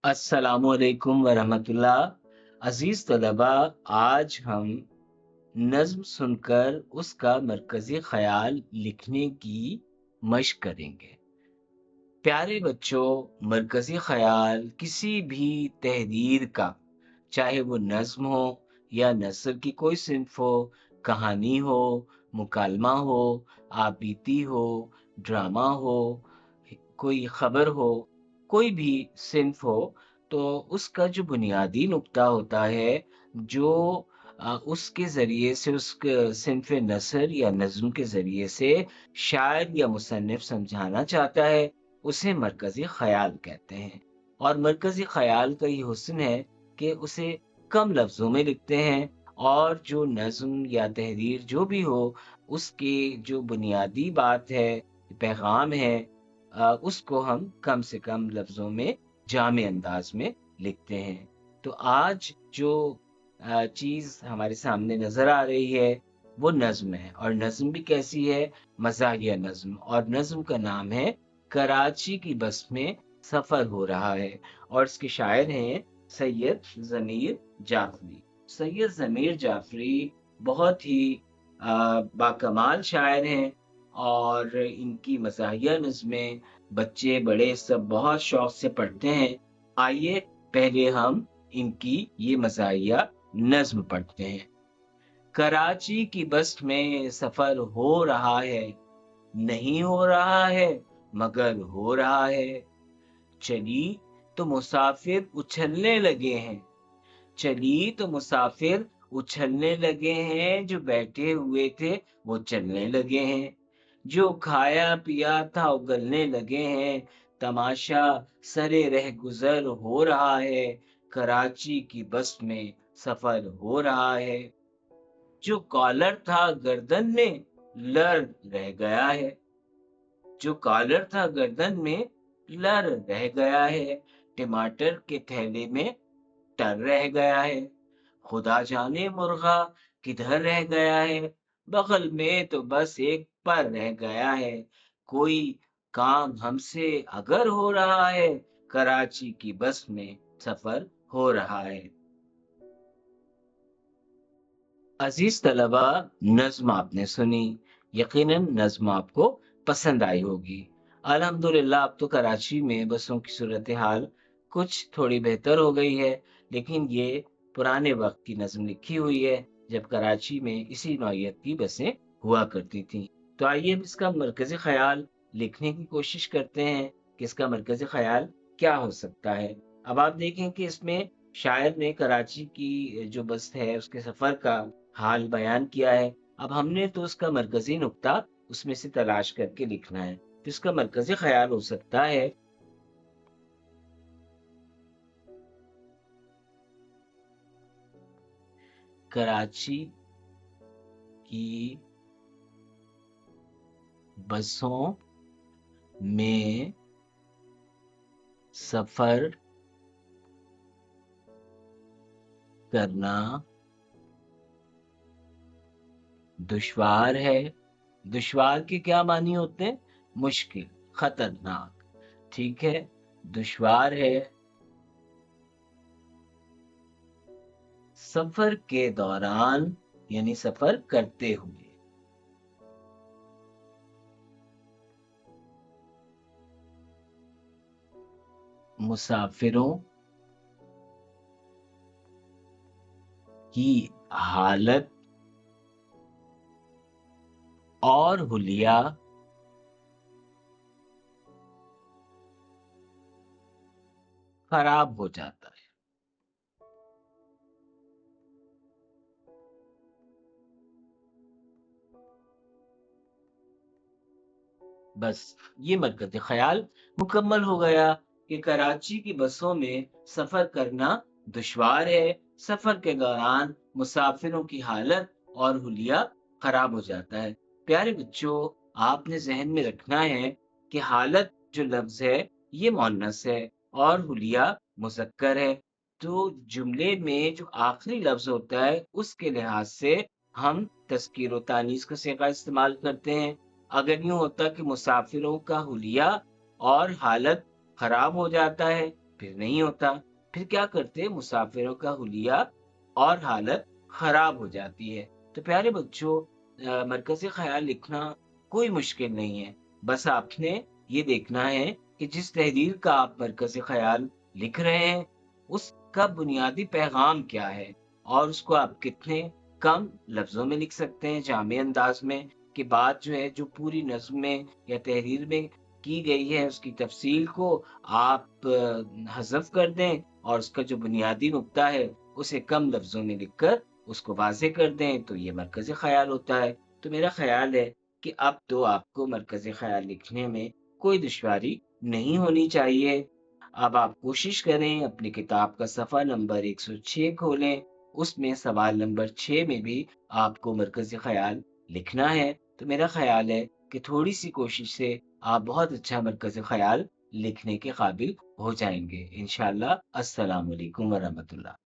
السلام علیکم ورحمۃ اللہ۔ عزیز طلبہ، آج ہم نظم سن کر اس کا مرکزی خیال لکھنے کی مشق کریں گے۔ پیارے بچوں، مرکزی خیال کسی بھی تحریر کا، چاہے وہ نظم ہو یا نثر کی کوئی صنف ہو، کہانی ہو، مکالمہ ہو، آبیتی ہو، ڈرامہ ہو، کوئی خبر ہو، کوئی بھی صنف ہو، تو اس کا جو بنیادی نقطہ ہوتا ہے، جو اس کے ذریعے سے صنف نثر یا نظم کے ذریعے سے شاعر یا مصنف سمجھانا چاہتا ہے، اسے مرکزی خیال کہتے ہیں۔ اور مرکزی خیال کا یہ حسن ہے کہ اسے کم لفظوں میں لکھتے ہیں، اور جو نظم یا تحریر جو بھی ہو، اس کی جو بنیادی بات ہے، پیغام ہے، اس کو ہم کم سے کم لفظوں میں جامع انداز میں لکھتے ہیں۔ تو آج جو چیز ہمارے سامنے نظر آ رہی ہے وہ نظم ہے، اور نظم بھی کیسی ہے؟ مزاحیہ نظم، اور نظم کا نام ہے کراچی کی بس میں سفر ہو رہا ہے، اور اس کے شاعر ہیں سید ضمیر جعفری۔ سید ضمیر جعفری بہت ہی باکمال شاعر ہیں، اور ان کی مزاحیہ نظمیں بچے بڑے سب بہت شوق سے پڑھتے ہیں۔ آئیے پہلے ہم ان کی یہ مزاحیہ نظم پڑھتے ہیں۔ کراچی کی بس میں سفر ہو رہا ہے، نہیں ہو رہا ہے مگر ہو رہا ہے۔ چلی تو مسافر اچھلنے لگے ہیں، چلی تو مسافر اچھلنے لگے ہیں، جو بیٹھے ہوئے تھے وہ چلنے لگے ہیں، جو کھایا پیا تھا اگلنے لگے ہیں۔ تماشا سرے رہ گزر ہو رہا ہے، کراچی کی بس میں سفر ہو رہا ہے۔ جو کالر تھا گردن میں لر رہ گیا ہے، جو کالر تھا گردن میں لر رہ گیا ہے۔ ٹماٹر کے تھیلے میں ٹر رہ گیا ہے، خدا جانے مرغا کدھر رہ گیا ہے۔ بغل میں تو بس ایک پر رہ گیا ہے، کوئی کام ہم سے اگر ہو رہا ہے، کراچی کی بس میں سفر ہو رہا ہے۔ عزیز طلبہ، نظم آپ نے سنی، یقیناً نظم آپ کو پسند آئی ہوگی۔ الحمدللہ اب تو کراچی میں بسوں کی صورتحال کچھ تھوڑی بہتر ہو گئی ہے، لیکن یہ پرانے وقت کی نظم لکھی ہوئی ہے، جب کراچی میں اسی نوعیت کی بسیں ہوا کرتی تھیں۔ تو آئیے اب اس کا مرکزی خیال لکھنے کی کوشش کرتے ہیں کہ اس کا مرکزی خیال کیا ہو سکتا ہے۔ اب آپ دیکھیں کہ اس میں شاعر نے کراچی کی جو بس ہے اس کے سفر کا حال بیان کیا ہے۔ اب ہم نے تو اس کا مرکزی نقطہ اس میں سے تلاش کر کے لکھنا ہے، تو اس کا مرکزی خیال ہو سکتا ہے: کراچی کی بسوں میں سفر کرنا دشوار ہے۔ دشوار کے کیا معنی ہوتے ہیں؟ مشکل، خطرناک، ٹھیک ہے، دشوار ہے سفر کے دوران، یعنی سفر کرتے ہوئے۔ مسافروں کی حالت اور حلیہ خراب ہو جاتا ہے۔ بس یہ مرکزی خیال مکمل ہو گیا کہ کراچی کی بسوں میں سفر کرنا دشوار ہے، سفر کے دوران مسافروں کی حالت اور حلیہ خراب ہو جاتا ہے۔ پیارے بچوں، آپ نے ذہن میں رکھنا ہے کہ حالت جو لفظ ہے یہ مؤنث ہے اور حلیہ مذکر ہے، تو جملے میں جو آخری لفظ ہوتا ہے اس کے لحاظ سے ہم تذکیر و تانیث کا صیغہ استعمال کرتے ہیں۔ اگر یوں ہوتا کہ مسافروں کا حلیہ اور حالت خراب ہو جاتا ہے، پھر نہیں ہوتا، پھر کیا کرتے مسافروں کا حلیہ اور حالت خراب ہو جاتی ہے۔ تو پیارے بچوں، مرکزی خیال لکھنا کوئی مشکل نہیں ہے، بس آپ نے یہ دیکھنا ہے کہ جس تحریر کا آپ مرکزی خیال لکھ رہے ہیں اس کا بنیادی پیغام کیا ہے، اور اس کو آپ کتنے کم لفظوں میں لکھ سکتے ہیں، جامع انداز میں، کہ بات جو ہے جو پوری نظم میں یا تحریر میں کی گئی ہے اس کی تفصیل کو آپ حذف کر دیں، اور اس کا جو بنیادی نقطہ ہے اسے کم لفظوں میں لکھ کر اس کو واضح کر دیں، تو یہ مرکزی خیال ہوتا ہے۔ تو میرا خیال ہے کہ اب تو آپ کو مرکزی خیال لکھنے میں کوئی دشواری نہیں ہونی چاہیے۔ اب آپ کوشش کریں اپنی کتاب کا صفحہ نمبر 106 کھولیں، اس میں سوال نمبر 6 میں بھی آپ کو مرکزی خیال لکھنا ہے۔ تو میرا خیال ہے کہ تھوڑی سی کوشش سے آپ بہت اچھا مرکزی خیال لکھنے کے قابل ہو جائیں گے انشاءاللہ۔ السلام علیکم ورحمۃ اللہ۔